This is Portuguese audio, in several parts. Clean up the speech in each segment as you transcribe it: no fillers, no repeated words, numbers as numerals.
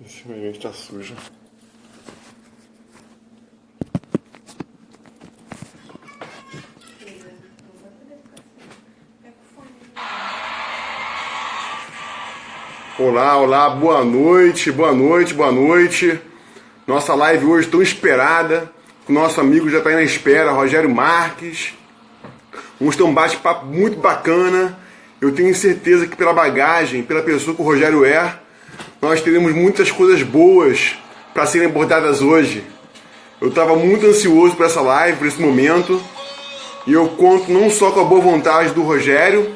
Esse meio está sujo. Olá, olá, boa noite, boa noite, boa noite. Nossa live hoje tão esperada. O nosso amigo já está aí na espera, Rogério Marques. Vamos ter um bate-papo muito bacana. Eu tenho certeza que pela bagagem, pela pessoa que o Rogério é, nós teremos muitas coisas boas para serem abordadas hoje. Eu estava muito ansioso por essa live, por esse momento. E eu conto não só com a boa vontade do Rogério,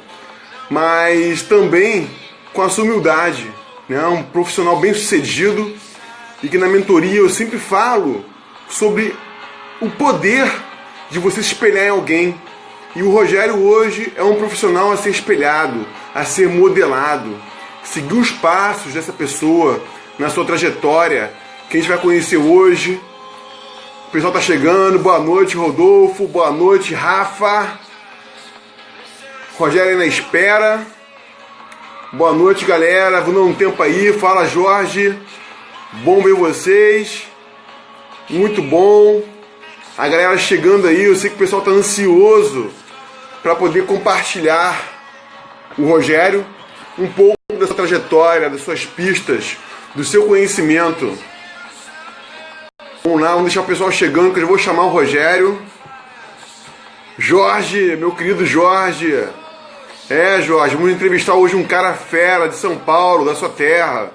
mas também com a sua humildade, né? Um profissional bem sucedido e que na mentoria eu sempre falo sobre o poder de você se espelhar em alguém. E o Rogério hoje é um profissional a ser espelhado, a ser modelado. Seguir os passos dessa pessoa na sua trajetória, que a gente vai conhecer hoje. O pessoal tá chegando, boa noite Rodolfo, boa noite Rafa. Rogério aí na espera. Boa noite, galera. Vou dar um tempo aí. Fala, Jorge. Bom ver vocês. Muito bom. A galera chegando aí. Eu sei que o pessoal tá ansioso para poder compartilhar o Rogério um pouco da sua trajetória, das suas pistas, do seu conhecimento. Vamos lá, vamos deixar o pessoal chegando, que eu já vou chamar o Rogério. Jorge, meu querido Jorge. Jorge, vamos entrevistar hoje um cara fera de São Paulo, da sua terra.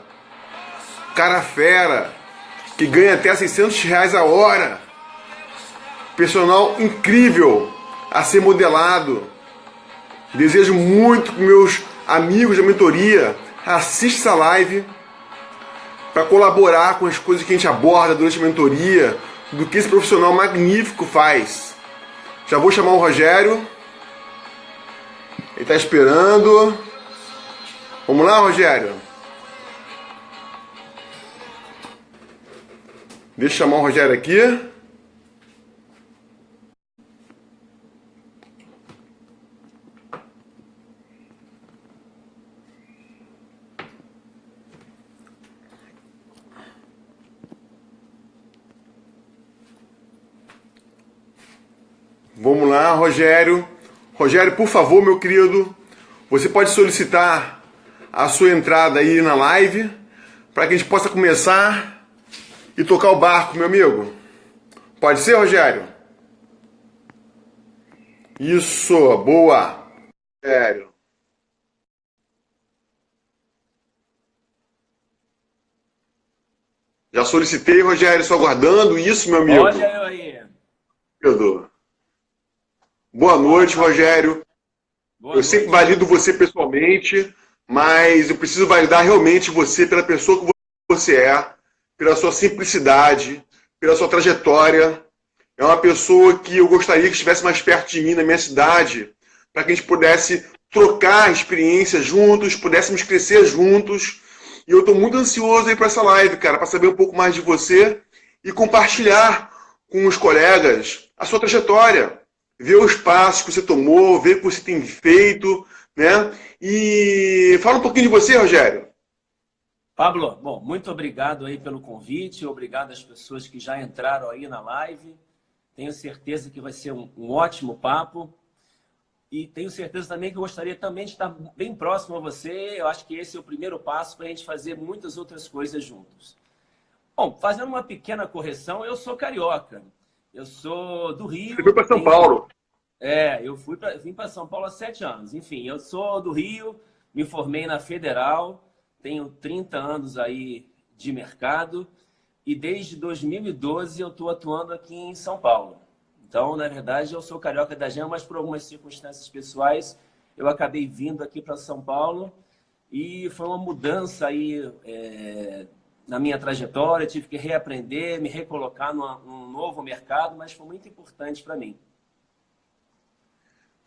Cara fera, que ganha até R$ 600 a hora. Personal incrível a ser modelado. Desejo muito que meus amigos da mentoria assistam essa live para colaborar com as coisas que a gente aborda durante a mentoria, do que esse profissional magnífico faz. Já vou chamar o Rogério. Ele está esperando. Vamos lá, Rogério? Deixa eu chamar o Rogério aqui. Vamos lá, Rogério. Rogério, por favor, meu querido, você pode solicitar a sua entrada aí na live para que a gente possa começar e tocar o barco, meu amigo. Pode ser, Rogério? Isso, boa. Rogério. Já solicitei, Rogério, só aguardando. Isso, meu amigo. Olha eu aí. Pedro. Boa noite, Rogério. Eu sempre valido você pessoalmente, mas eu preciso validar realmente você pela pessoa que você é, pela sua simplicidade, pela sua trajetória. É uma pessoa que eu gostaria que estivesse mais perto de mim, na minha cidade, para que a gente pudesse trocar experiências juntos, pudéssemos crescer juntos. E eu estou muito ansioso aí para essa live, cara, para saber um pouco mais de você e compartilhar com os colegas a sua trajetória. Ver os passos que você tomou, ver o que você tem feito, né? E fala um pouquinho de você, Rogério. Pablo, bom, muito obrigado aí pelo convite, obrigado às pessoas que já entraram aí na live. Tenho certeza que vai ser um ótimo papo e tenho certeza também que eu gostaria também de estar bem próximo a você. Eu acho que esse é o primeiro passo para a gente fazer muitas outras coisas juntos. Bom, fazendo uma pequena correção, eu sou carioca. Eu sou do Rio. Você foi para São Paulo? Eu vim para São Paulo há 7 anos. Enfim, eu sou do Rio, me formei na Federal, tenho 30 anos aí de mercado e desde 2012 eu estou atuando aqui em São Paulo. Então, na verdade, eu sou carioca da gema, mas por algumas circunstâncias pessoais eu acabei vindo aqui para São Paulo e foi uma mudança aí na minha trajetória, tive que reaprender, me recolocar num novo mercado, mas foi muito importante para mim.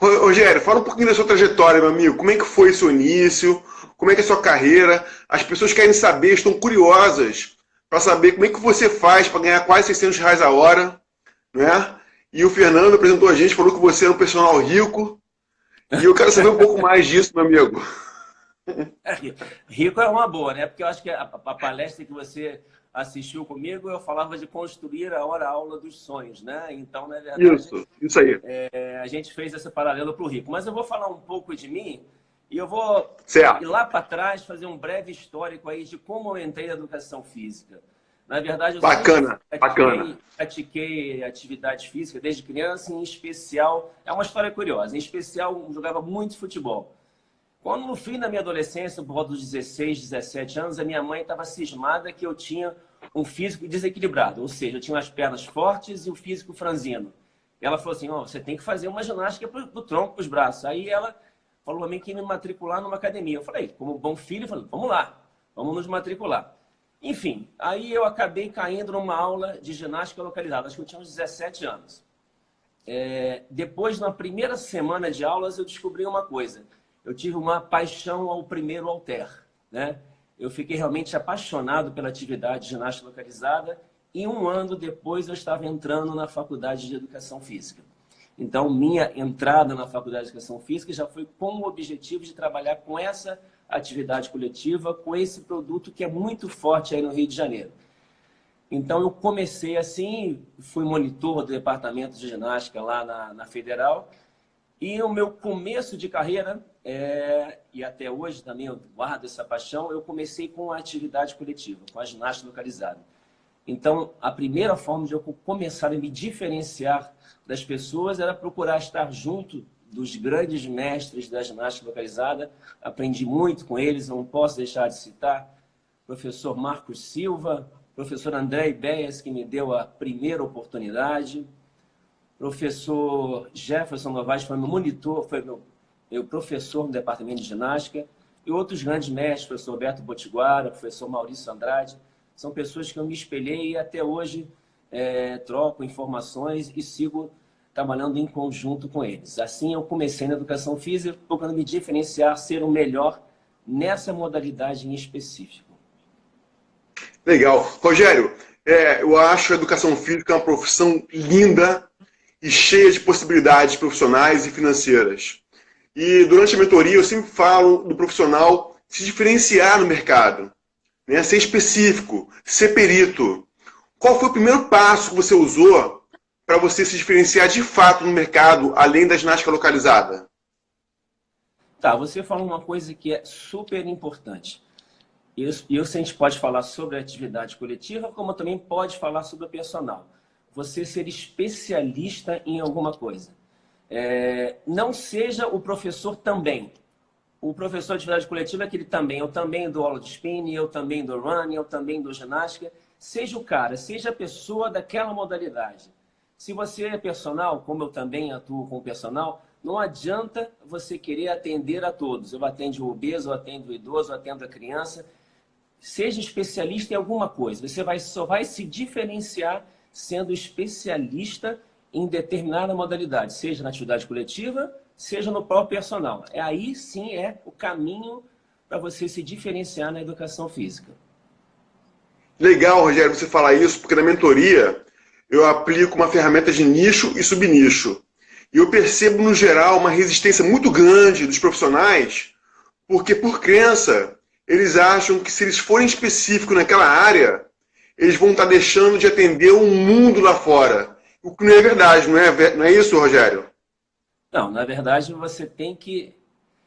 Rogério, fala um pouquinho da sua trajetória, meu amigo. Como é que foi seu início? Como é que é a sua carreira? As pessoas querem saber, estão curiosas para saber como é que você faz para ganhar quase R$ 600 a hora, né? E o Fernando apresentou a gente, falou que você é um personal rico. E eu quero saber um pouco mais disso, meu amigo. Rico é uma boa, né? Porque eu acho que a palestra que você assistiu comigo, eu falava de construir a hora-aula dos sonhos, né? Então, na verdade, Isso aí. a gente fez esse paralelo para o Rico. Mas eu vou falar um pouco de mim e eu vou ir Certo. lá para trás, fazer um breve histórico aí de como eu entrei na educação física. Na verdade, eu Bacana, sempre bacana. pratiquei atividade física desde criança, em especial, é uma história curiosa, em especial eu jogava muito futebol. Quando no fim da minha adolescência, por volta dos 16, 17 anos, a minha mãe estava cismada que eu tinha um físico desequilibrado, ou seja, eu tinha as pernas fortes e o físico franzino. Ela falou assim, você tem que fazer uma ginástica para o tronco, para os braços. Aí ela falou para mim que ia me matricular numa academia. Eu falei, como bom filho, eu falei, vamos lá, vamos nos matricular. Enfim, aí eu acabei caindo numa aula de ginástica localizada, acho que eu tinha uns 17 anos. Depois, na primeira semana de aulas, eu descobri uma coisa. Eu tive uma paixão ao primeiro halter, né? Eu fiquei realmente apaixonado pela atividade de ginástica localizada e um ano depois eu estava entrando na faculdade de Educação Física. Então, minha entrada na faculdade de Educação Física já foi com o objetivo de trabalhar com essa atividade coletiva, com esse produto que é muito forte aí no Rio de Janeiro. Então, eu comecei assim, fui monitor do departamento de ginástica lá na Federal. E o meu começo de carreira, e até hoje também eu guardo essa paixão, eu comecei com a atividade coletiva, com a ginástica localizada. Então, a primeira forma de eu começar a me diferenciar das pessoas era procurar estar junto dos grandes mestres da ginástica localizada. Aprendi muito com eles, não posso deixar de citar o professor Marcos Silva, professor André Ibeias, que me deu a primeira oportunidade, professor Jefferson Novaes foi meu monitor, foi meu professor no departamento de ginástica, e outros grandes mestres, professor Roberto Botiguara, professor Maurício Andrade, são pessoas que eu me espelhei e até hoje troco informações e sigo trabalhando em conjunto com eles. Assim, eu comecei na educação física, procurando me diferenciar, ser o melhor nessa modalidade em específico. Legal. Rogério, eu acho a educação física uma profissão linda e cheia de possibilidades profissionais e financeiras. E durante a mentoria eu sempre falo do profissional se diferenciar no mercado, né? Ser específico, ser perito. Qual foi o primeiro passo que você usou para você se diferenciar de fato no mercado, além da ginástica localizada? Tá, você falou uma coisa que é super importante. E a gente pode falar sobre a atividade coletiva, como também pode falar sobre o personal. Você ser especialista em alguma coisa. Não seja o professor também. O professor de atividade coletiva é aquele também. Eu também dou aula de spinning, eu também dou running, eu também dou ginástica. Seja o cara, seja a pessoa daquela modalidade. Se você é personal, como eu também atuo com personal, não adianta você querer atender a todos. Eu atendo o obeso, eu atendo o idoso, eu atendo a criança. Seja especialista em alguma coisa. Você só vai se diferenciar sendo especialista em determinada modalidade, seja na atividade coletiva, seja no próprio personal. Aí sim é o caminho para você se diferenciar na educação física. Legal, Rogério, você falar isso, porque na mentoria eu aplico uma ferramenta de nicho e subnicho. E eu percebo, no geral, uma resistência muito grande dos profissionais, porque, por crença, eles acham que se eles forem específicos naquela área, eles vão estar deixando de atender um mundo lá fora. O que não é verdade, não é isso, Rogério? Não, na verdade, você tem que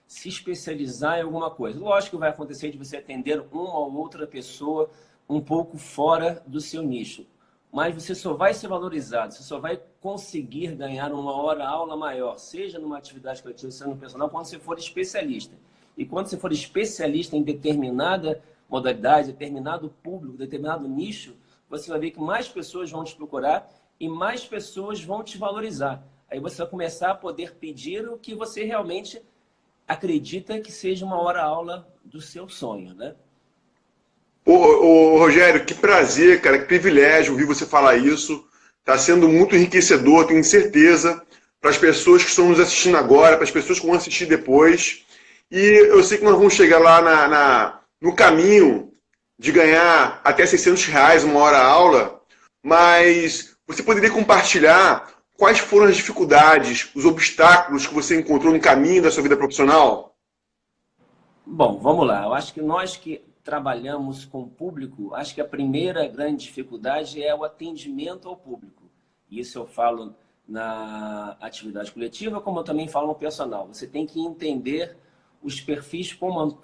se especializar em alguma coisa. Lógico que vai acontecer de você atender uma ou outra pessoa um pouco fora do seu nicho. Mas você só vai ser valorizado, você só vai conseguir ganhar uma hora-aula maior, seja numa atividade coletiva, seja no personal, quando você for especialista. E quando você for especialista em determinada modalidade, determinado público, determinado nicho, você vai ver que mais pessoas vão te procurar e mais pessoas vão te valorizar. Aí você vai começar a poder pedir o que você realmente acredita que seja uma hora-aula do seu sonho, né? Ô, Rogério, que prazer, cara, que privilégio ouvir você falar isso. Está sendo muito enriquecedor, tenho certeza, para as pessoas que estão nos assistindo agora, para as pessoas que vão assistir depois. E eu sei que nós vamos chegar lá no caminho de ganhar até R$600 uma hora-aula, mas você poderia compartilhar quais foram as dificuldades, os obstáculos que você encontrou no caminho da sua vida profissional? Bom, vamos lá. Eu acho que nós que trabalhamos com o público, acho que a primeira grande dificuldade é o atendimento ao público. Isso eu falo na atividade coletiva, como eu também falo no personal. Você tem que entender os perfis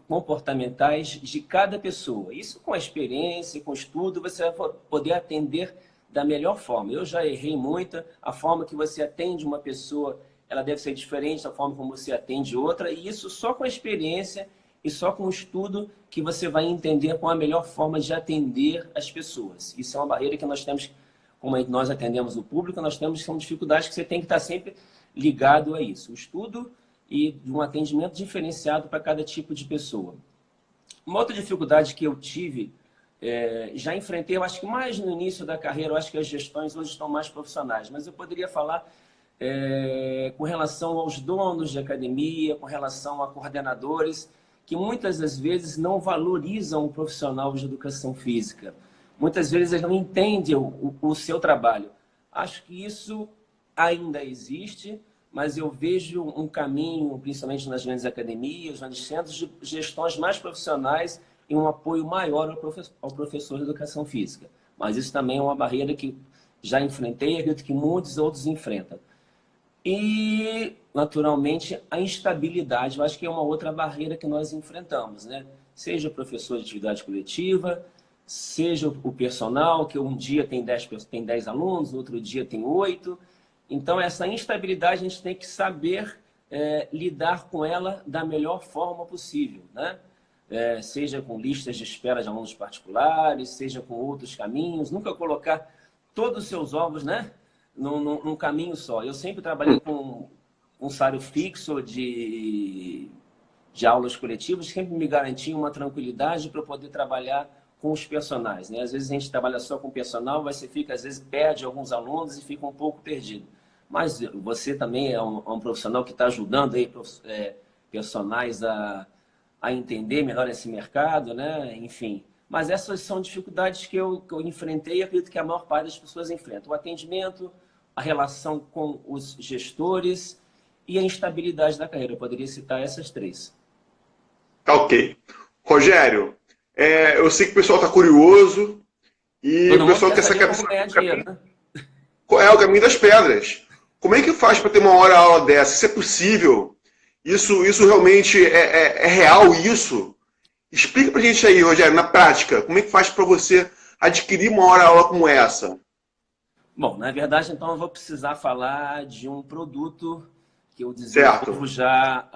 comportamentais de cada pessoa. Isso com a experiência, com o estudo, você vai poder atender da melhor forma. Eu já errei muito. A forma que você atende uma pessoa, ela deve ser diferente da forma como você atende outra. E isso só com a experiência e só com o estudo que você vai entender qual a melhor forma de atender as pessoas. Isso é uma barreira que nós temos, como nós atendemos o público, nós temos, são dificuldades que você tem que estar sempre ligado a isso. O estudo e um atendimento diferenciado para cada tipo de pessoa. Uma outra dificuldade que eu tive, já enfrentei, eu acho que mais no início da carreira, eu acho que as gestões hoje estão mais profissionais, mas eu poderia falar com relação aos donos de academia, com relação a coordenadores, que muitas das vezes não valorizam o profissional de educação física. Muitas vezes eles não entendem o seu trabalho. Acho que isso ainda existe, mas eu vejo um caminho, principalmente nas grandes academias, nos centros de gestões mais profissionais e um apoio maior ao professor de educação física. Mas isso também é uma barreira que já enfrentei e acredito que muitos outros enfrentam. E, naturalmente, a instabilidade, eu acho que é uma outra barreira que nós enfrentamos, né? Seja o professor de atividade coletiva, seja o personal, que um dia tem 10 alunos, no outro dia tem 8. Então, essa instabilidade a gente tem que saber lidar com ela da melhor forma possível, né? Seja com listas de espera de alunos particulares, seja com outros caminhos, nunca colocar todos os seus ovos, né, num caminho só. Eu sempre trabalhei com um salário fixo de aulas coletivas, sempre me garantia uma tranquilidade para poder trabalhar com os personagens, né? Às vezes a gente trabalha só com o personal, você fica, às vezes, perde alguns alunos e fica um pouco perdido. Mas você também é um profissional que está ajudando aí, personagens a entender melhor esse mercado, né? Enfim. Mas essas são dificuldades que eu enfrentei e acredito que a maior parte das pessoas enfrenta. O atendimento, a relação com os gestores e a instabilidade da carreira. Eu poderia citar essas três. Tá ok. Rogério, eu sei que o pessoal está curioso e Todo o mundo pessoal quer quer saber saber como ganhar dinheiro, né? qual é o caminho das pedras. Como é que faz para ter uma hora-aula dessa? Isso é possível? Isso realmente é real isso? Explica pra gente aí, Rogério, na prática, como é que faz para você adquirir uma hora-aula como essa? Bom, na verdade, então, eu vou precisar falar de um produto que eu Certo. desenvolvo já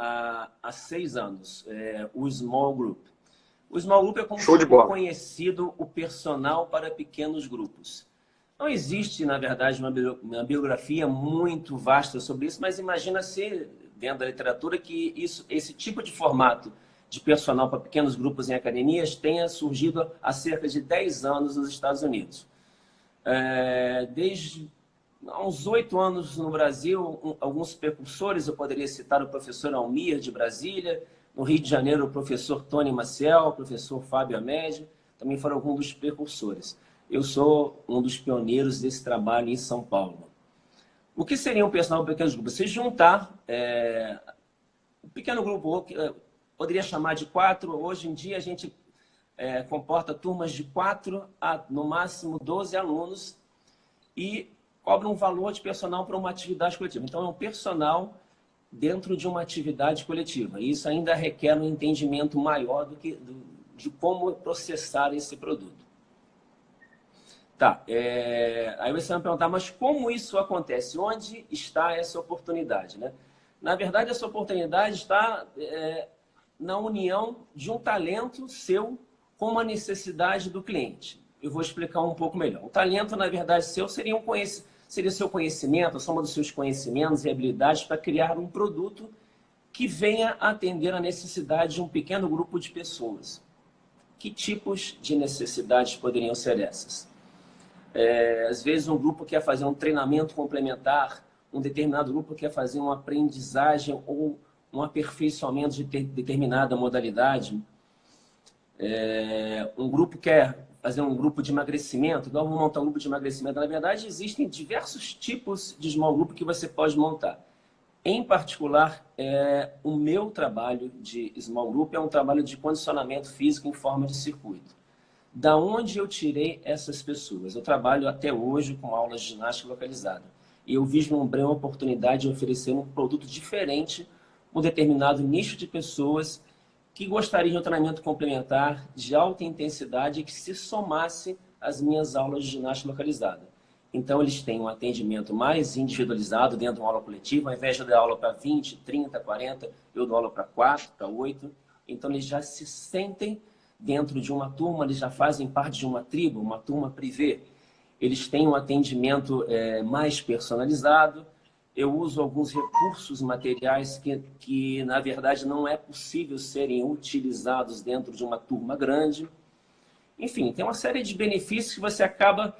há 6 anos, o Small Group. O Small Group é como Show de ficou bola. conhecido o personal para pequenos grupos. Não existe, na verdade, uma biografia muito vasta sobre isso, mas imagina-se, dentro da literatura, que esse tipo de formato de personal para pequenos grupos em academias tenha surgido há cerca de 10 anos nos Estados Unidos. Desde há uns 8 anos no Brasil, alguns precursores, eu poderia citar o professor Almir, de Brasília, no Rio de Janeiro, o professor Tony Maciel, o professor Fábio Amédio, também foram alguns dos precursores. Eu sou um dos pioneiros desse trabalho em São Paulo. O que seria um personal para pequenos grupos? Se juntar um pequeno grupo, poderia chamar de 4, hoje em dia a gente comporta turmas de 4 a, no máximo, 12 alunos e cobra um valor de personal para uma atividade coletiva. Então, é um personal dentro de uma atividade coletiva. E isso ainda requer um entendimento maior de como processar esse produto. Tá, aí você vai me perguntar, mas como isso acontece? Onde está essa oportunidade, né? Na verdade, essa oportunidade está na união de um talento seu com uma necessidade do cliente. Eu vou explicar um pouco melhor. O talento, na verdade, seu seria seu conhecimento, a soma dos seus conhecimentos e habilidades para criar um produto que venha atender a necessidade de um pequeno grupo de pessoas. Que tipos de necessidades poderiam ser essas? Às vezes um grupo quer fazer um treinamento complementar, um determinado grupo quer fazer uma aprendizagem ou um aperfeiçoamento de determinada modalidade. Um grupo quer fazer um grupo de emagrecimento, então vamos montar um grupo de emagrecimento. Na verdade, existem diversos tipos de small group que você pode montar. Em particular, o meu trabalho de small group é um trabalho de condicionamento físico em forma de circuito. Da onde eu tirei essas pessoas? Eu trabalho até hoje com aulas de ginástica localizada. E eu vislumbrei uma oportunidade de oferecer um produto diferente para um determinado nicho de pessoas que gostariam de um treinamento complementar de alta intensidade que se somasse às minhas aulas de ginástica localizada. Então, eles têm um atendimento mais individualizado dentro de uma aula coletiva. Ao invés de eu dar aula para 20, 30, 40, eu dou aula para 4, para 8. Então, eles já se sentem dentro de uma turma, eles já fazem parte de uma tribo, uma turma privê. Eles têm um atendimento mais personalizado. Eu uso alguns recursos materiais que, na verdade, não é possível serem utilizados dentro de uma turma grande. Enfim, tem uma série de benefícios que você acaba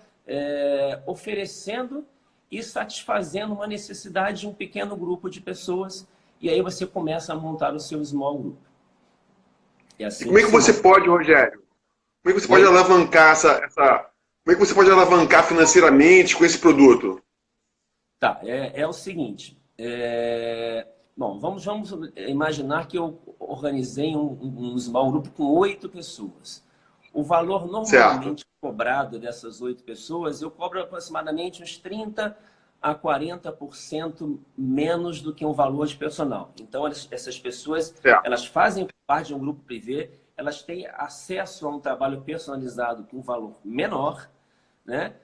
oferecendo e satisfazendo uma necessidade de um pequeno grupo de pessoas. E aí você começa a montar o seu small group. É assim E como é que você pode, Rogério? Como é que você pode alavancar Como é que você pode alavancar financeiramente com esse produto? Tá, é o seguinte. Bom, vamos imaginar que eu organizei um small group com 8 pessoas. O valor Certo. normalmente cobrado dessas 8 pessoas, eu cobro aproximadamente uns 30 a 40% menos do que um valor de personal. Então, essas pessoas, Certo. elas fazem parte de um grupo privê, elas têm acesso a um trabalho personalizado com um valor menor, né?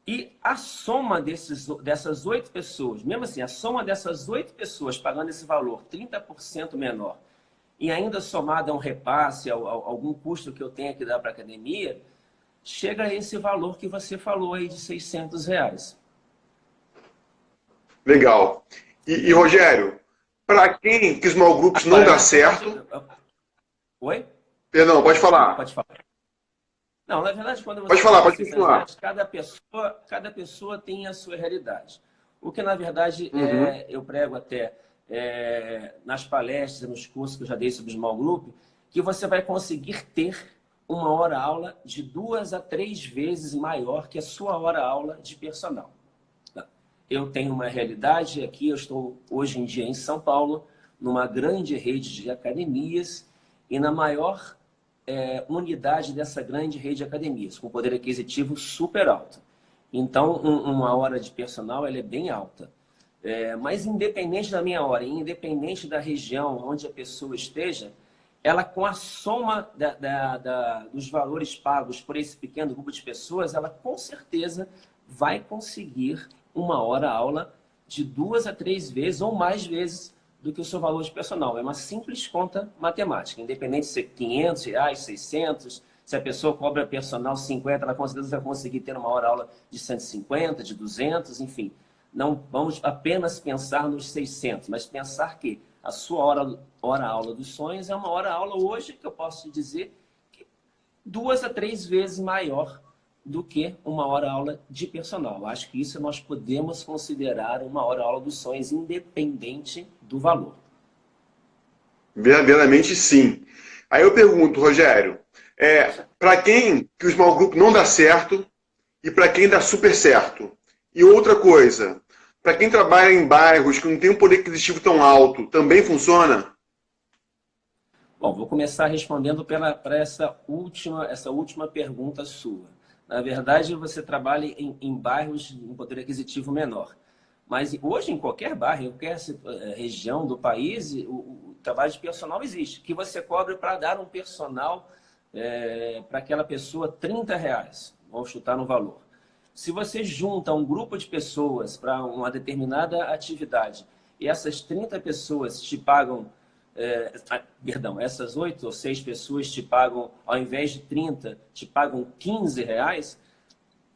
E a soma dessas 8 pessoas, mesmo assim, a soma dessas 8 pessoas pagando esse valor 30% menor e ainda somado a um repasse, a algum custo que eu tenha que dar para a academia, chega a esse valor que você falou aí de R$ 600. Legal. E Rogério, para quem que small groups não Agora, dá na verdade... certo... Oi? Perdão, pode Desculpa, falar. pode falar. Não, na verdade, quando Pode você falar, fala pode continuar. R$ 600, cada pessoa tem a sua realidade. O que, na verdade, Uhum. eu prego até nas palestras, nos cursos que eu já dei sobre Small Group, que você vai conseguir ter uma hora-aula de 2 a 3 vezes maior que a sua hora-aula de personal. Eu tenho uma realidade aqui, eu estou hoje em dia em São Paulo, numa grande rede de academias e na maior unidade dessa grande rede de academias, com poder aquisitivo super alto. Então, uma hora de personal ela é bem alta. Mas independente da minha hora, independente da região onde a pessoa esteja, ela com a soma dos valores pagos por esse pequeno grupo de pessoas, ela com certeza vai conseguir uma hora-aula de 2 a 3 vezes ou mais vezes do que o seu valor de personal. É uma simples conta matemática, independente de ser R$ 500, 600, se a pessoa cobra personal 50, ela com certeza vai conseguir ter uma hora-aula de 150, de 200, enfim. Não vamos apenas pensar nos 600, mas pensar que a sua hora-aula dos sonhos é uma hora-aula hoje, que eu posso te dizer, que 2 a 3 vezes maior do que uma hora-aula de personal. Acho que isso nós podemos considerar uma hora-aula dos sonhos, independente do valor. Verdadeiramente sim. Aí eu pergunto, Rogério, para quem que o small group não dá certo e para quem dá super certo? E outra coisa, para quem trabalha em bairros que não tem um poder aquisitivo tão alto, também funciona? Bom, vou começar respondendo para essa última pergunta sua. Na verdade, você trabalha em bairros de um poder aquisitivo menor. Mas hoje, em qualquer bairro, em qualquer região do país, o trabalho de personal existe. Que você cobra para dar um personal para aquela pessoa R$ 30. Vamos chutar no valor. Se você junta um grupo de pessoas para uma determinada atividade e essas 30 pessoas te pagam, essas 8 ou 6 pessoas te pagam, ao invés de 30, te pagam R$ 15,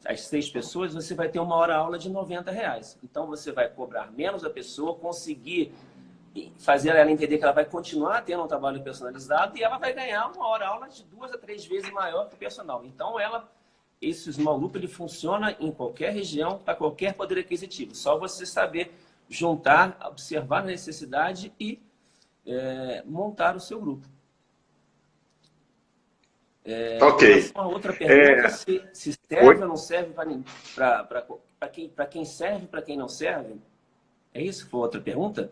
as 6 pessoas, você vai ter uma hora-aula de R$ 90. Então, você vai cobrar menos a pessoa, conseguir fazer ela entender que ela vai continuar tendo um trabalho personalizado e ela vai ganhar uma hora-aula de 2 a 3 vezes maior que o personal. Então, esse small group ele funciona em qualquer região, para qualquer poder aquisitivo. Só você saber juntar, observar a necessidade e montar o seu grupo. Ok. Com relação a outra pergunta, se Oi? serve ou não serve para quem serve, para quem não serve? É isso que foi outra pergunta?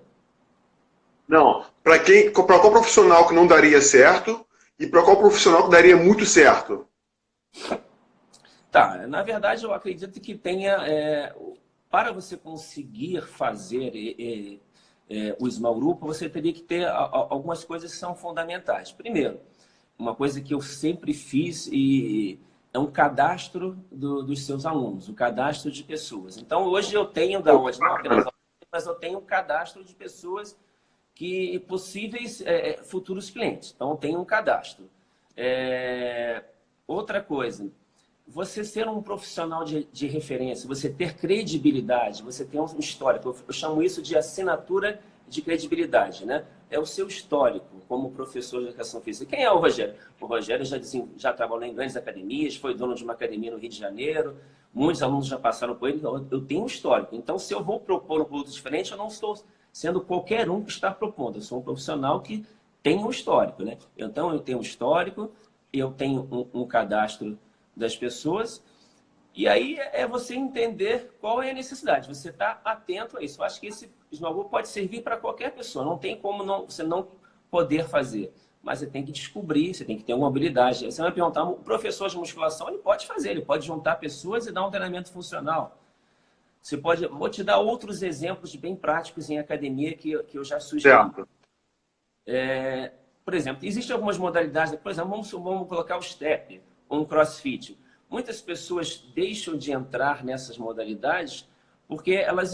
Não, para qual profissional que não daria certo e para qual profissional que daria muito certo? Tá, na verdade eu acredito que tenha, para você conseguir fazer o small group, você teria que ter algumas coisas que são fundamentais. Primeiro, uma coisa que eu sempre fiz e é um cadastro dos seus alunos, um cadastro de pessoas. Então, hoje eu tenho da onde, não apenas alunos, mas eu tenho um cadastro de pessoas que possíveis futuros clientes. Então, eu tenho um cadastro. Outra coisa, você ser um profissional de referência, você ter credibilidade, você ter um histórico. Eu chamo isso de assinatura de credibilidade, né? É o seu histórico como professor de educação física. Quem é o Rogério? O Rogério já trabalhou em grandes academias, foi dono de uma academia no Rio de Janeiro, muitos alunos já passaram por ele, então eu tenho um histórico. Então, se eu vou propor um produto diferente, eu não estou sendo qualquer um que está propondo. Eu sou um profissional que tem um histórico, né? Então, eu tenho um histórico, eu tenho um cadastro das pessoas, e aí é você entender qual é a necessidade, você está atento a isso. Eu acho que esse small group pode servir para qualquer pessoa, não tem como você não poder fazer, mas você tem que descobrir, você tem que ter uma habilidade. Você vai perguntar, o professor de musculação, ele pode fazer, ele pode juntar pessoas e dar um treinamento funcional. Você pode, vou te dar outros exemplos bem práticos em academia que eu já sugeri. Certo. Por exemplo, existem algumas modalidades, por exemplo, vamos colocar o step, ou um crossfit. Muitas pessoas deixam de entrar nessas modalidades porque elas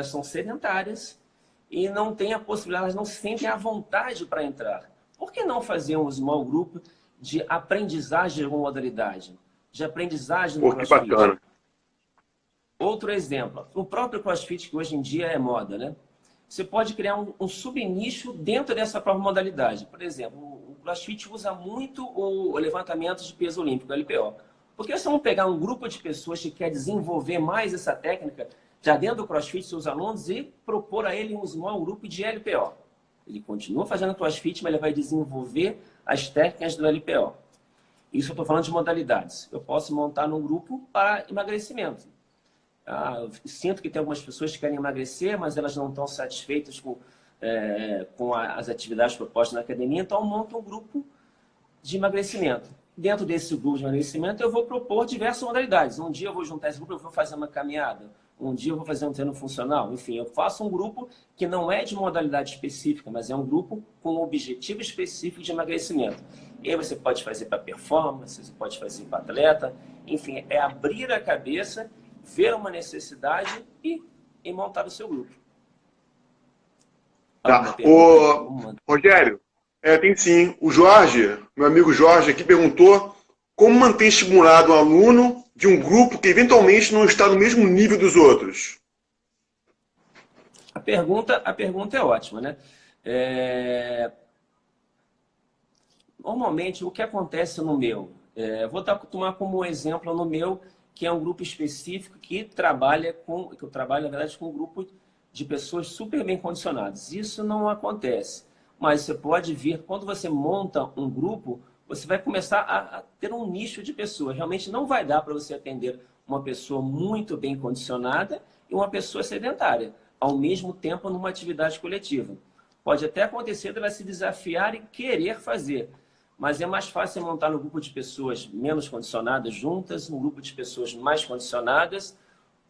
são sedentárias e não têm a possibilidade, elas não sentem a vontade para entrar. Por que não fazer um small group de aprendizagem de alguma modalidade? De aprendizagem no Que bacana. Outro exemplo, o próprio CrossFit, que hoje em dia é moda, né? Você pode criar um subnicho dentro dessa própria modalidade. Por exemplo, o CrossFit usa muito o levantamento de peso olímpico, o LPO. Por que você não pegar um grupo de pessoas que quer desenvolver mais essa técnica, já dentro do CrossFit, seus alunos, e propor a ele um small grupo de LPO? Ele continua fazendo CrossFit, mas ele vai desenvolver as técnicas do LPO. Isso eu estou falando de modalidades. Eu posso montar num grupo para emagrecimento. Eu sinto que tem algumas pessoas que querem emagrecer, mas elas não estão satisfeitas com as atividades propostas na academia, então eu monto um grupo de emagrecimento. Dentro desse grupo de emagrecimento, eu vou propor diversas modalidades. Um dia eu vou juntar esse grupo, eu vou fazer uma caminhada. Um dia eu vou fazer um treino funcional. Enfim, eu faço um grupo que não é de modalidade específica, mas é um grupo com um objetivo específico de emagrecimento. E aí você pode fazer para performance, você pode fazer para atleta. Enfim, é abrir a cabeça, ver uma necessidade e montar o seu grupo. Tá. Rogério, tem sim. O Jorge, meu amigo Jorge aqui, perguntou como manter estimulado um aluno de um grupo que eventualmente não está no mesmo nível dos outros. A pergunta é ótima, né? Normalmente, o que acontece no meu? Vou tomar como exemplo no meu, que é um grupo específico que eu trabalho, na verdade, com um grupo de pessoas super bem condicionadas. Isso não acontece. Mas você pode vir, quando você monta um grupo, você vai começar a ter um nicho de pessoas. Realmente não vai dar para você atender uma pessoa muito bem condicionada e uma pessoa sedentária, ao mesmo tempo numa atividade coletiva. Pode até acontecer dela se desafiar e querer fazer, mas é mais fácil montar um grupo de pessoas menos condicionadas juntas, um grupo de pessoas mais condicionadas,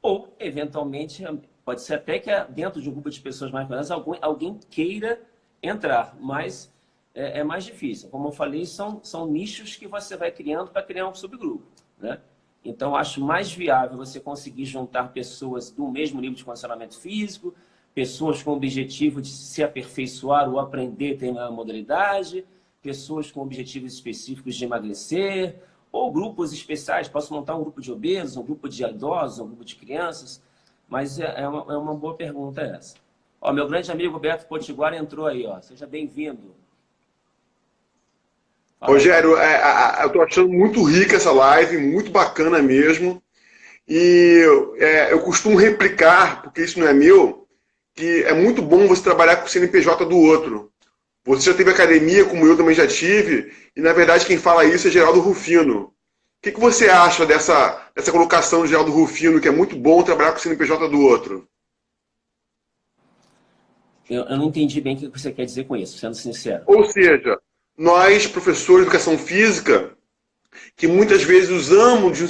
ou, eventualmente, pode ser até que dentro de um grupo de pessoas mais condicionadas alguém queira entrar, mas é mais difícil. Como eu falei, são nichos que você vai criando para criar um subgrupo, né? Então, acho mais viável você conseguir juntar pessoas do mesmo nível de condicionamento físico, pessoas com o objetivo de se aperfeiçoar ou aprender determinada modalidade, pessoas com objetivos específicos de emagrecer, ou grupos especiais. Posso montar um grupo de obesos, um grupo de idosos, um grupo de crianças, mas é uma boa pergunta essa. Ó, meu grande amigo Beto Potiguar entrou aí, ó. Seja bem-vindo. Rogério, eu estou achando muito rica essa live, muito bacana mesmo. E eu costumo replicar, porque isso não é meu, que é muito bom você trabalhar com o CNPJ do outro. Você já teve academia, como eu também já tive, e na verdade quem fala isso é Geraldo Rufino. O que você acha dessa colocação de Geraldo Rufino, que é muito bom trabalhar com o CNPJ do outro? Eu não entendi bem o que você quer dizer com isso, sendo sincero. Ou seja, nós, professores de educação física, que muitas vezes usamos de um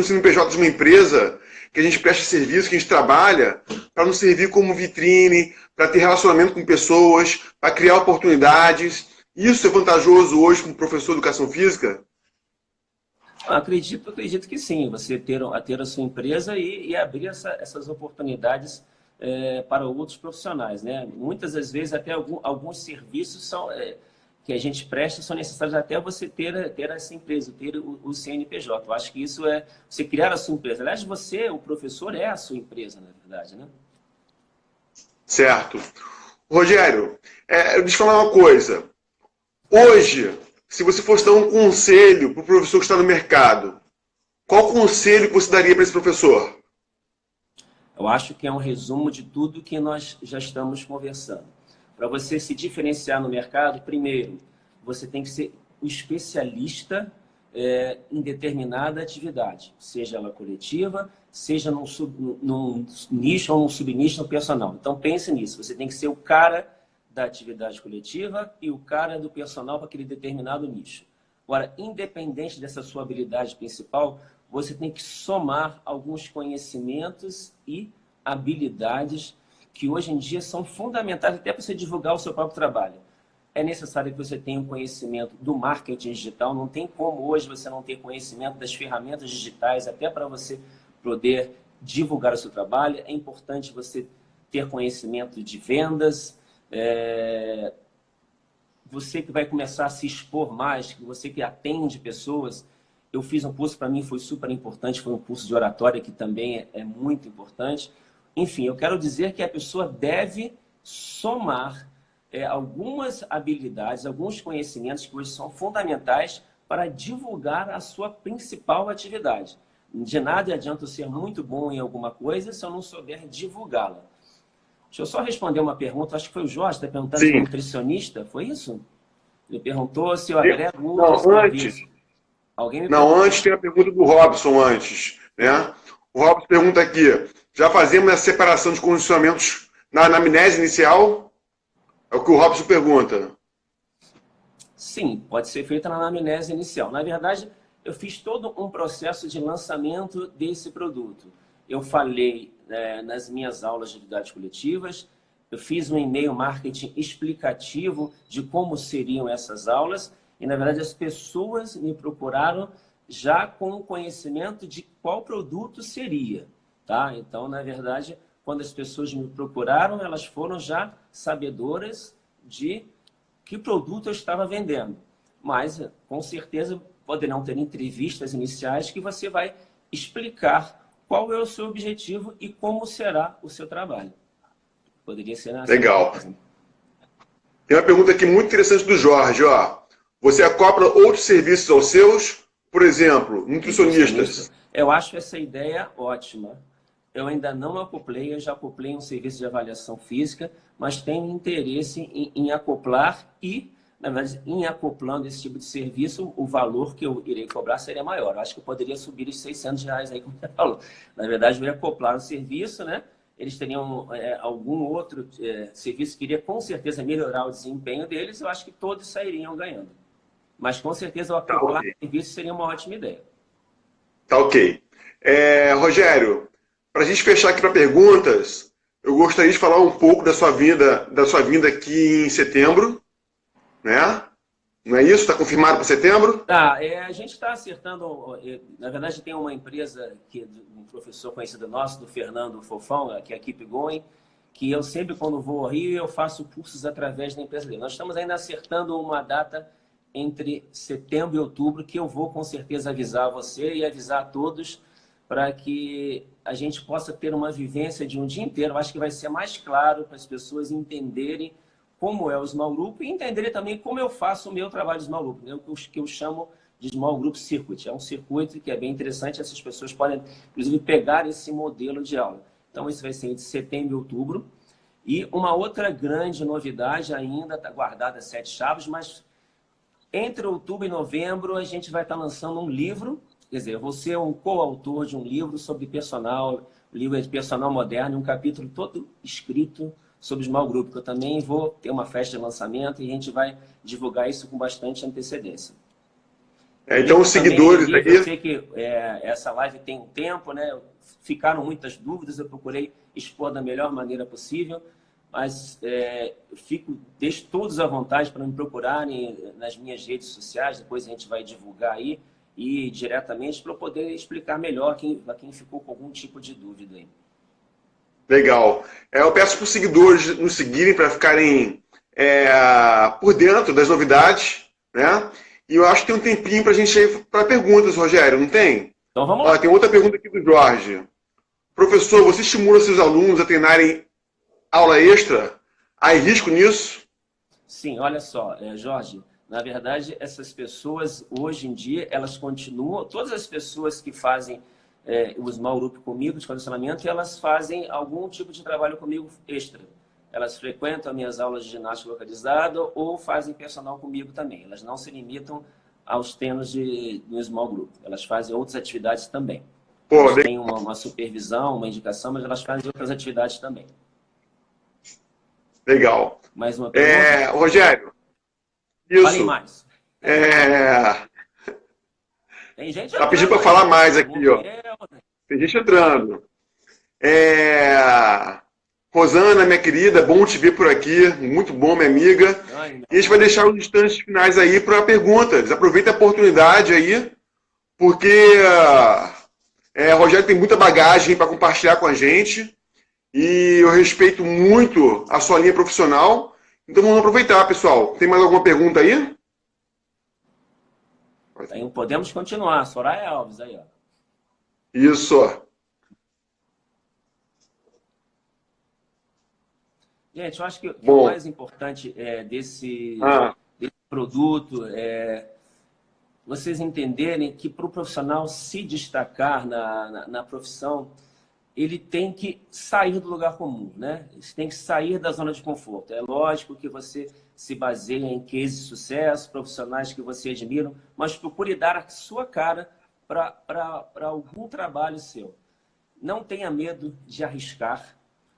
CNPJ de uma empresa, que a gente presta serviço, que a gente trabalha, para nos servir como vitrine, para ter relacionamento com pessoas, para criar oportunidades. Isso é vantajoso hoje para um professor de educação física? Acredito que sim. Você ter a sua empresa e abrir essas oportunidades para outros profissionais, né? Muitas das vezes até alguns serviços que a gente presta são necessários até você ter essa empresa, ter o CNPJ. Eu acho que isso é você criar a sua empresa. Aliás, você, o professor, é a sua empresa, na verdade, né? Certo. Rogério, deixa eu te falar uma coisa. Hoje, se você fosse dar um conselho para o professor que está no mercado, qual conselho que você daria para esse professor? Eu acho que é um resumo de tudo que nós já estamos conversando. Para você se diferenciar no mercado, primeiro, você tem que ser o especialista em determinada atividade, seja ela coletiva, seja num nicho ou num subnicho no personal. Então, pense nisso. Você tem que ser o cara da atividade coletiva e o cara do personal para aquele determinado nicho. Agora, independente dessa sua habilidade principal, você tem que somar alguns conhecimentos e habilidades que hoje em dia são fundamentais até para você divulgar o seu próprio trabalho. É necessário que você tenha um conhecimento do marketing digital. Não tem como hoje você não ter conhecimento das ferramentas digitais, até para você poder divulgar o seu trabalho. É importante você ter conhecimento de vendas. Você que vai começar a se expor mais, você que atende pessoas. Eu fiz um curso, para mim foi super importante, foi um curso de oratória que também é muito importante. Enfim, eu quero dizer que a pessoa deve somar algumas habilidades, alguns conhecimentos que hoje são fundamentais para divulgar a sua principal atividade. De nada adianta eu ser muito bom em alguma coisa se eu não souber divulgá-la. Deixa eu só responder uma pergunta, acho que foi o Jorge, está perguntando de nutricionista, foi isso? Ele perguntou se eu agrego outro serviço. Antes tem a pergunta do Robson antes, né? O Robson pergunta aqui, já fazemos a separação de condicionamentos na anamnese inicial? É o que o Robson pergunta. Sim, pode ser feita na anamnese inicial. Na verdade, eu fiz todo um processo de lançamento desse produto. Eu falei nas minhas aulas de atividades coletivas, eu fiz um e-mail marketing explicativo de como seriam essas aulas e, na verdade, as pessoas me procuraram já com o conhecimento de qual produto seria. Tá? Então, na verdade, quando as pessoas me procuraram, elas foram já sabedoras de que produto eu estava vendendo. Mas, com certeza, poderão ter entrevistas iniciais que você vai explicar qual é o seu objetivo e como será o seu trabalho. Poderia ser nessa. Legal. Tem uma pergunta aqui muito interessante do Jorge. Ó. Você acopla outros serviços aos seus? Por exemplo, nutricionistas. Eu acho essa ideia ótima. Eu ainda não acoplei, eu já acoplei um serviço de avaliação física, mas tenho interesse em acoplar e, na verdade, em acoplando esse tipo de serviço, o valor que eu irei cobrar seria maior. Eu acho que eu poderia subir os R$600 aí, como você falou. Na verdade, eu ia acoplar o serviço, né? Eles teriam algum outro serviço que iria com certeza melhorar o desempenho deles, eu acho que todos sairiam ganhando. Mas com certeza o acoplar o serviço seria uma ótima ideia. Tá ok. Rogério, para a gente fechar aqui para perguntas, eu gostaria de falar um pouco da sua vinda aqui em setembro, né? Não é isso? Está confirmado para setembro? Tá, a gente está acertando. Na verdade, tem uma empresa um professor conhecido nosso, do Fernando Fofão, que é a Keep Going, que eu sempre, quando vou ao Rio, eu faço cursos através da empresa dele. Nós estamos ainda acertando uma data entre setembro e outubro, que eu vou com certeza avisar você e avisar a todos, para que a gente possa ter uma vivência de um dia inteiro. Eu acho que vai ser mais claro para as pessoas entenderem como é o Small Group e entenderem também como eu faço o meu trabalho de Small Group, né? O que eu chamo de Small Group Circuit. É um circuito que é bem interessante, essas pessoas podem, inclusive, pegar esse modelo de aula. Então, isso vai ser entre setembro e outubro. E uma outra grande novidade ainda, está guardada 7 chaves, mas entre outubro e novembro a gente vai estar lançando um livro. Quer dizer, eu vou ser um coautor de um livro sobre personal, um livro de personal moderno, um capítulo todo escrito sobre o Small Group, que eu também vou ter uma festa de lançamento e a gente vai divulgar isso com bastante antecedência. Então, os seguidores também, aí... Eu sei que essa live tem um tempo, né? Ficaram muitas dúvidas, eu procurei expor da melhor maneira possível, mas deixo todos à vontade para me procurarem nas minhas redes sociais, depois a gente vai divulgar aí, e diretamente para eu poder explicar melhor a quem ficou com algum tipo de dúvida aí. Legal. Eu peço para os seguidores nos seguirem para ficarem por dentro das novidades, né? E eu acho que tem um tempinho para a gente ir para perguntas, Rogério, não tem? Então vamos lá. Tem outra pergunta aqui do Jorge. Professor, você estimula seus alunos a treinarem aula extra? Há risco nisso? Sim, olha só, Jorge, na verdade, essas pessoas, hoje em dia, elas continuam, todas as pessoas que fazem o Small Group comigo, de condicionamento, elas fazem algum tipo de trabalho comigo extra. Elas frequentam minhas aulas de ginástica localizada ou fazem personal comigo também. Elas não se limitam aos treinos do Small Group. Elas fazem outras atividades também. Elas têm uma supervisão, uma indicação, mas elas fazem outras atividades também. Legal. Mais uma pergunta? Rogério, isso. Falem mais. Tem gente tá pedindo para falar mais aqui, ó. Tem gente entrando. Rosana, minha querida, bom te ver por aqui. Muito bom, minha amiga. E a gente vai deixar os instantes finais aí para perguntas. Aproveita a oportunidade aí, porque Rogério tem muita bagagem para compartilhar com a gente. E eu respeito muito a sua linha profissional. Então vamos aproveitar, pessoal. Tem mais alguma pergunta aí? Podemos continuar. Soraya Alves aí, ó. Isso. Gente, eu acho que o mais importante desse produto é vocês entenderem que para o profissional se destacar na profissão, ele tem que sair do lugar comum, né? Ele tem que sair da zona de conforto. É lógico que você se baseia em cases de sucesso, profissionais que você admira, mas procure dar a sua cara para algum trabalho seu. Não tenha medo de arriscar.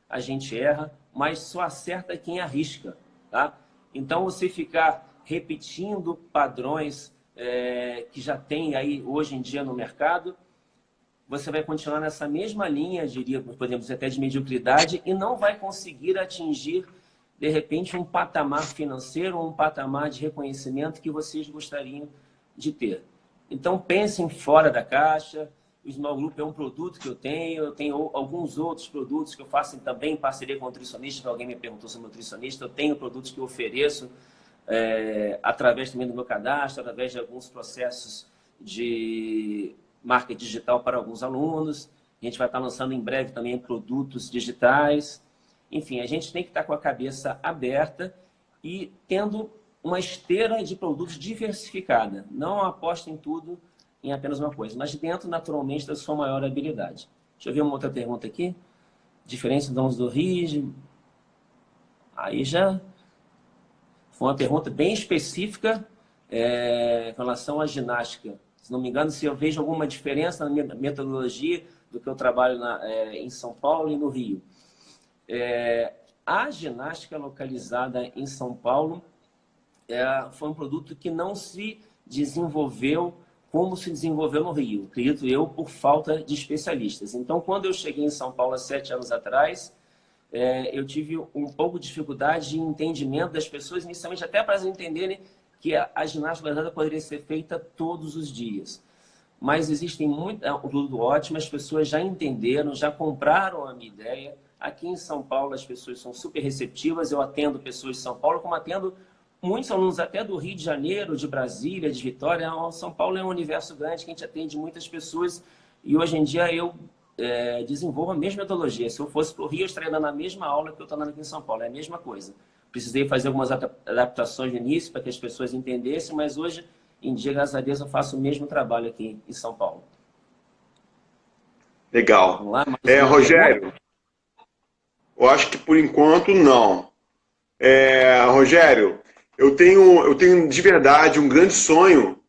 A gente erra, mas só acerta quem arrisca, tá? Então, você ficar repetindo padrões que já tem aí hoje em dia no mercado, você vai continuar nessa mesma linha, diria, podemos dizer até de mediocridade, e não vai conseguir atingir, de repente, um patamar financeiro ou um patamar de reconhecimento que vocês gostariam de ter. Então, pensem fora da caixa. O Small Group é um produto que eu tenho alguns outros produtos que eu faço também em parceria com nutricionista, que alguém me perguntou sobre nutricionista, eu tenho produtos que eu ofereço através também do meu cadastro, através de alguns processos de marketing digital para alguns alunos. A gente vai estar lançando em breve também produtos digitais. Enfim, a gente tem que estar com a cabeça aberta e tendo uma esteira de produtos diversificada. Não aposta em tudo, em apenas uma coisa, mas dentro, naturalmente, da sua maior habilidade. Deixa eu ver uma outra pergunta aqui. Diferença dos dons do RIG. Aí já foi uma pergunta bem específica com relação à ginástica. Se não me engano, se eu vejo alguma diferença na minha metodologia do que eu trabalho em São Paulo e no Rio. A ginástica localizada em São Paulo foi um produto que não se desenvolveu como se desenvolveu no Rio, acredito eu, por falta de especialistas. Então, quando eu cheguei em São Paulo há 7 anos atrás, eu tive um pouco de dificuldade de entendimento das pessoas, inicialmente até para elas entenderem que a ginástica localizada poderia ser feita todos os dias. Mas existem um produto ótimo, as pessoas já entenderam, já compraram a minha ideia. Aqui em São Paulo as pessoas são super receptivas, eu atendo pessoas de São Paulo, como atendo muitos alunos até do Rio de Janeiro, de Brasília, de Vitória. São Paulo é um universo grande que a gente atende muitas pessoas e hoje em dia eu desenvolvo a mesma metodologia. Se eu fosse para o Rio, eu estaria dando a mesma aula que eu estou dando aqui em São Paulo, é a mesma coisa. Precisei fazer algumas adaptações no início para que as pessoas entendessem, mas hoje em dia, graças a Deus, eu faço o mesmo trabalho aqui em São Paulo. Legal. Vamos lá, Rogério, eu acho que por enquanto não. Rogério, eu tenho de verdade um grande sonho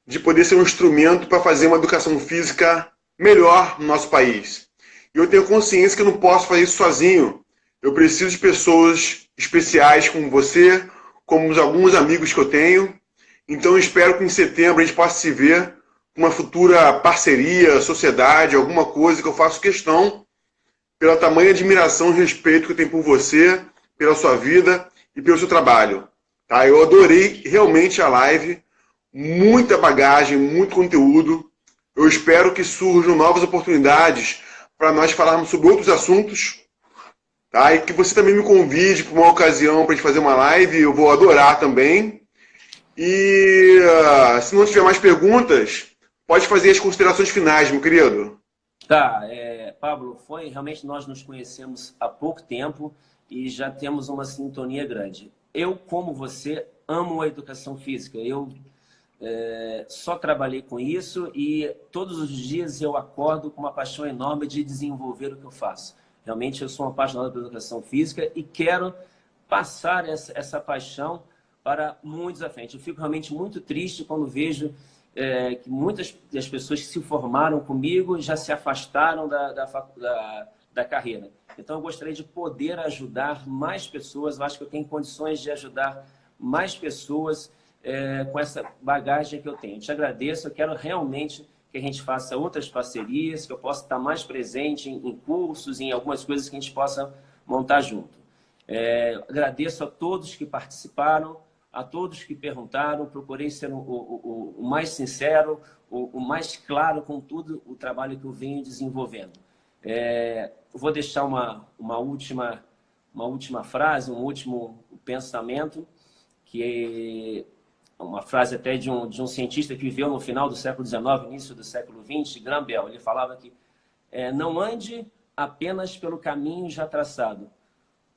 de poder ser um instrumento para fazer uma educação física melhor no nosso país. E eu tenho consciência que eu não posso fazer isso sozinho, Eu preciso de pessoas especiais como você, como alguns amigos que eu tenho. Então, eu espero que em setembro a gente possa se ver com uma futura parceria, sociedade, alguma coisa que eu faço questão pela tamanha admiração e respeito que eu tenho por você, pela sua vida e pelo seu trabalho. Tá? Eu adorei realmente a live, muita bagagem, muito conteúdo. Eu espero que surjam novas oportunidades para nós falarmos sobre outros assuntos. Tá? E que você também me convide para uma ocasião para a gente fazer uma live, eu vou adorar também. E se não tiver mais perguntas, pode fazer as considerações finais, meu querido. Tá, Pablo, realmente nós nos conhecemos há pouco tempo e já temos uma sintonia grande. Eu, como você, amo a educação física. Eu só trabalhei com isso e todos os dias eu acordo com uma paixão enorme de desenvolver o que eu faço. Realmente eu sou um apaixonado pela educação física e quero passar essa paixão para muitos à frente. Eu fico realmente muito triste quando vejo que muitas das pessoas que se formaram comigo já se afastaram da carreira. Então, eu gostaria de poder ajudar mais pessoas. Eu acho que eu tenho condições de ajudar mais pessoas com essa bagagem que eu tenho. Eu te agradeço. Eu quero realmente que a gente faça outras parcerias, que eu possa estar mais presente em cursos, em algumas coisas que a gente possa montar junto. Agradeço a todos que participaram, a todos que perguntaram. Procurei ser o mais sincero, o mais claro com tudo o trabalho que eu venho desenvolvendo. Vou deixar uma última frase, um último pensamento, que é uma frase até de um cientista que viveu no final do século XIX, início do século XX, Graham Bell. Ele falava que não ande apenas pelo caminho já traçado.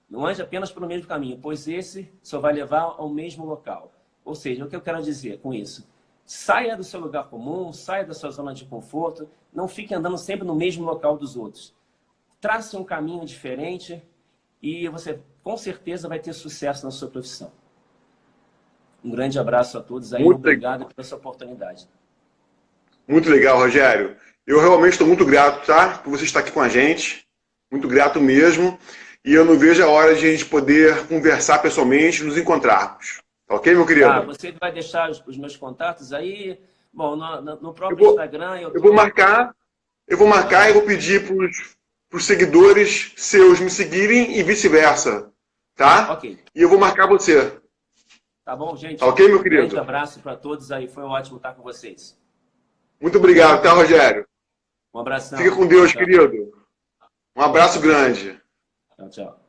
Não ande apenas pelo mesmo caminho, pois esse só vai levar ao mesmo local. Ou seja, o que eu quero dizer com isso? Saia do seu lugar comum, saia da sua zona de conforto, não fique andando sempre no mesmo local dos outros. Trace um caminho diferente e você, com certeza, vai ter sucesso na sua profissão. Um grande abraço a todos aí, obrigado pela sua oportunidade. Muito legal, Rogério. Eu realmente estou muito grato, tá? Por você estar aqui com a gente. Muito grato mesmo. E eu não vejo a hora de a gente poder conversar pessoalmente, nos encontrarmos. Ok, meu querido? Você vai deixar os meus contatos aí? Bom, no próprio Instagram... Eu vou marcar e vou pedir para os seguidores seus me seguirem e vice-versa. Tá? Ok. E eu vou marcar você. Tá bom, gente? Ok, meu querido? Um grande abraço para todos aí. Foi ótimo estar com vocês. Muito obrigado, tá, Rogério? Um abração. Fica com Deus, querido. Um abraço grande. Tchau, tchau.